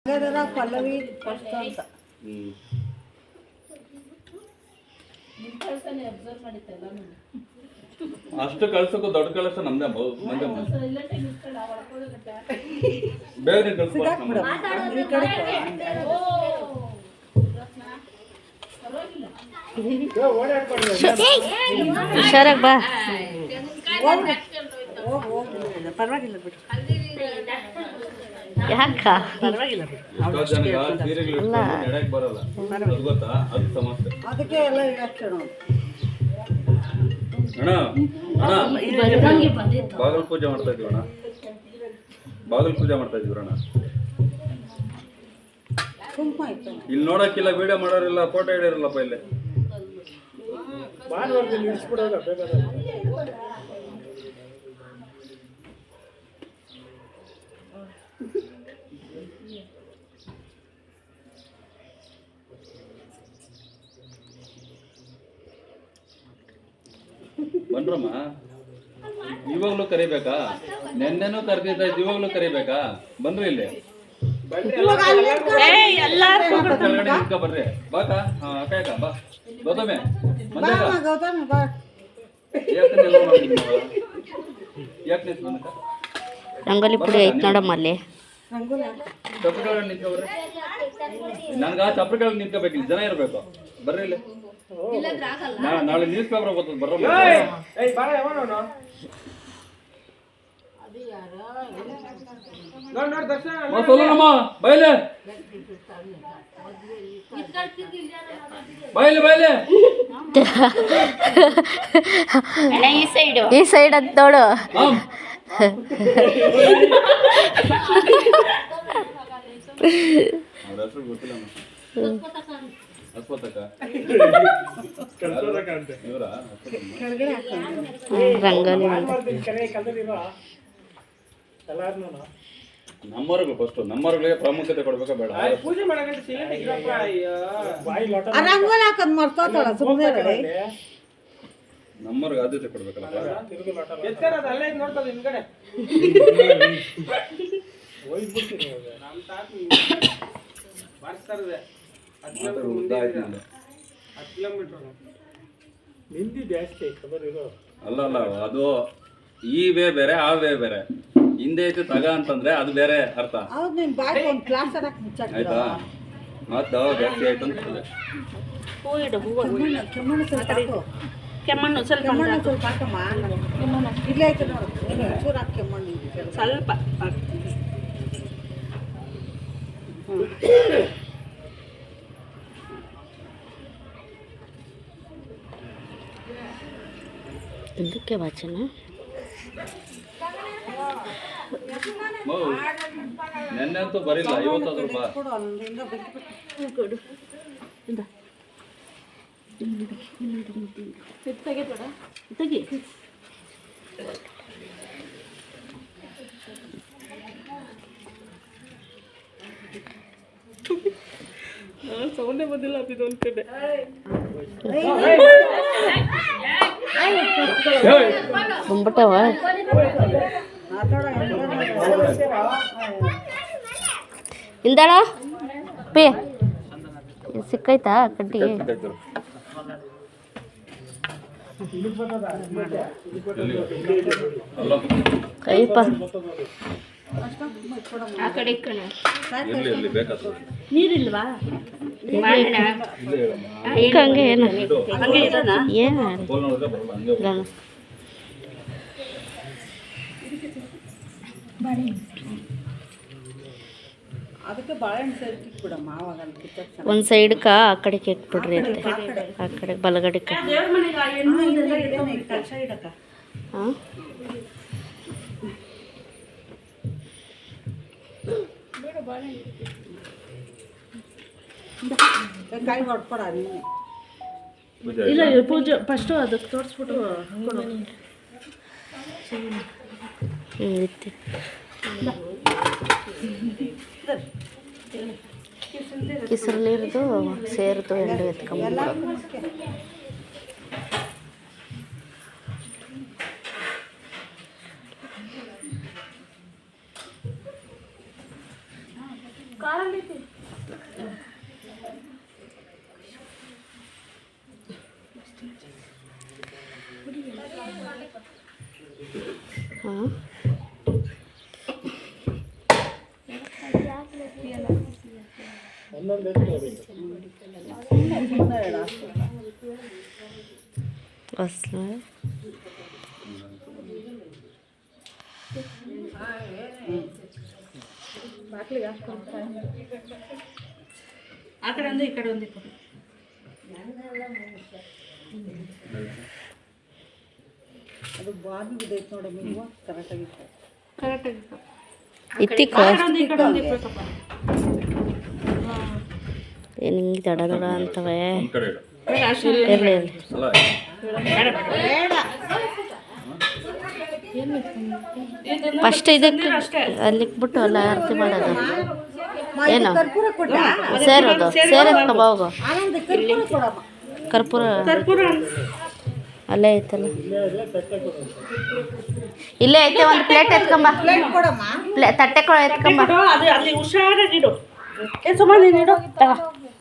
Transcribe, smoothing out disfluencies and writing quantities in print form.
Pallavi first ಅಂತ ಅಷ್ಟು ಕಳ್ಸಕ್ಕೂ ದೊಡ್ಡ ಕಳಸ ನಮ್ದೇ ಬೇರೆ ಹುಷಾರಾಗಿ ಬಾ. ಪರವಾಗಿಲ್ಲ ಬಿಡು, ಯಾಕ ಅದಕ್ಕೆ ಎಲ್ಲ ಇಲಾಕ್ಷಣ ಅಣ್ಣ ಬಾಗಲ್ ಪೂಜೆ ಮಾಡ್ತಾ ಇದೀವಿ ಅಣ್ಣ, ಬಾಗಲ್ ಪೂಜೆ ಮಾಡ್ತಾ ಇದೀವಿ ಅಣ್ಣ. ಇಲ್ಲಿ ನೋಡಕ್ಕಿಲ್ಲ, ವಿಡಿಯೋ ಮಾಡೋರಿಲ್ಲ, ಫೋಟೋ ಹಿಡಿಯೋರಿಲ್ಲಪ್ಪ ಇಲ್ಲಿ. ಬನ್ರಮ್ಮ, ಇವಾಗ್ಲೂ ಕರಿಬೇಕಾ? ನೆನ್ನೆನೂ ಕರೆದಿದ್ದ, ಇವಾಗ್ಲೂ ಕರಿಬೇಕಾ? ಬನ್ರಿ ಇಲ್ಲಿ ಕೆಳಗಡೆ ನಿಂತ್ಕ ಬರ್ರಿ. ಬಾಕ ಅಕ್ಕ ಬಾ ಗೌತಮೆ ಯಾಕೆ ನಿಂತ್ಕೊಂಡ? ರಂಗೋಲಿ ಪುಡಿ ಐತ್ ನೋಡಮ್ಮ ಅಲ್ಲಿ. ಚಪ್ರ ಕೆಳಗಡೆ ನಿಂತ್ಕೊಬ್ರಿ. ನನ್ಗ ಆ ಚಪ್ರ ಕೆಳಗೆ ನಿಂತ್ಕೋಬೇಕಿಲ್ಲ, ಜನ ಇರ್ಬೇಕು. ಬರ್ರಿ ಇಲ್ಲಿ. ನಾಳೆ ನ್ಯೂಸ್ ಪೇಪರ್ ಬರ್ತದೆ, ಬರ್ರ. ಸೋಲನಮ್ಮ ಬಯಲೆ ಬಯಲೆ ಬಯಲೆ ಈ ಸೈಡ್ ಅಂತ ನೋಡು. ರಂಗೋಲಿ ನಮ್ಮವ್ರಿಗೆ ಫಸ್ಟ್ ನಮ್ಮವ್ರಿಗೆ ಪ್ರಾಮುಖ್ಯತೆ ಕೊಡ್ಬೇಕಾ ಬೇಡ? ರಂಗೋಲಿ ಹಾಕೋದ್ ಮರ್ತೋತಾಳ ಸುಮ್ಮನೆ. ನಮ್ಮವ್ರಿಗೆ ಆದ್ಯತೆ ಕೊಡ್ಬೇಕಲ್ಲ. ಅಲ್ಲ ಅಲ್ಲ, ಅದು ಈ ವೇ ಬೇರೆ, ಆ ವೇ ಬೇರೆ. ಹಿಂದೆ ಐತೆ ತಗ ಅಂತಂದ್ರೆ ಅದು ಬೇರೆ ಅರ್ಥ ಆಯ್ತಾ? ಅದು ಜಾಸ್ತಿ ಆಯ್ತು ಅಂತ ಕೆಮ್ಮಣ್ಣು ಸ್ವಲ್ಪ ಇಲ್ಲೇ ಐತೆ ನೋಡು, ಚೂರು ಹಾಕಿ ಕೆಮ್ಮಣ್ಣು ಸ್ವಲ್ಪ. ಇದಕ್ಕೆ ವಾಚನ ನೆನ್ನೆ ಅಂತೂ ಬರಿಲ್ಲ, ಇವತ್ತಾದ್ರೂ ಬಾ. ತೆಗಿ. ಸೌಂಡೇ ಬಂದಿಲ್ಲ ಅದೊಂದು ಕಡೆ. ಬಂದ್ಬಿಟ್ಟವ. ಇಂದಾಳ ಪೇ ಸಿಕ್ಕೈತಾ ಕಡ್ಡಿ? ಕೈಪ ಆ ಕಡೆ ನೀರಿಲ್ವಾ? ಹಂಗೆ ಏನು ಏನು ಅದಕ್ಕೆ ಬಾಳೆಹಣ್ಣು ಸೈಡ್ ಬಿಡಮ್ಮ. ಆವಾಗ ಒಂದು ಸೈಡ್ಕ ಆ ಕಡೆಗೆ ಇಟ್ಬಿಡ್ರಿ ಅಂತೆ, ಆ ಕಡೆ ಬಲಗಡೆಗೆ. ಹಾಂ ಕಾಯಿ ಹೊಡ್ಕೊಡ ನೀನು. ಇಲ್ಲ ಪೂಜೆ ಫಸ್ಟು ಅದಕ್ಕೆ ತೋರಿಸ್ಬಿಟ್ಟು ಇತ್ತು. ಕಿಸರು ನೀರ್ದು ಸೇರ್ದು ಎಂಡು ಎತ್ಕೊಂಬ. ಹಾಂ ಅಸಲು ಆ ಕಡೆ ಒಂದು ಈ ಕಡೆ ಒಂದು ಅದು ಬಾಗಿ ಬಿದ್ದೈತೆ ನೋಡಮ್ಮ ನೀವು ಕರೆಕ್ಟಾಗಿ ಕರೆಕ್ಟಾಗಿ ಇತ್ತಿಕೋ ಒಂದು ಈ ಕಡೆ ಒಂದು ಇರ್ಬೇಕಪ್ಪ. ಏನು ಹಿಂಗೆ ದಡ ದಡ ಅಂತವೆ ಒಂದ್ ಕಡೆ ಇಡು. ಇರಲಿ ಇರಲಿ ಅಲ್ಲ ಫಸ್ಟ್ ಇದಕ್ಕೆ ಅಲ್ಲಿಗೆ ಬಿಟ್ಟು ಅಲ್ಲ ಆರತಿ ಮಾಡೋದು ಏನು ಕರ್ಪೂರ ಕೊಟ್ಟ ಸೇರೋದು ಸೇರತ್ಕೊ ಹೋಗು ಆನಂದ ಕರ್ಪೂರ ಕೊಡಮ್ಮ ಕರ್ಪೂರ ಕರ್ಪೂರ ಅಲ್ಲೇ ಐತಲ್ಲ ಇಲ್ಲೇ ಐತೆ ಒಂದು ಪ್ಲೇಟ್ ಎತ್ಕೊಂಬ ಕೊಡಮ್ಮ ತಟ್ಟೆ ಎತ್ಕೊಂಬ ಅದು ಅಲ್ಲಿ ಹುಷಾರಾಗಿಡು. ಸುಮ್ಮನೆ ನೀನು ಇಡು ತಗೋ.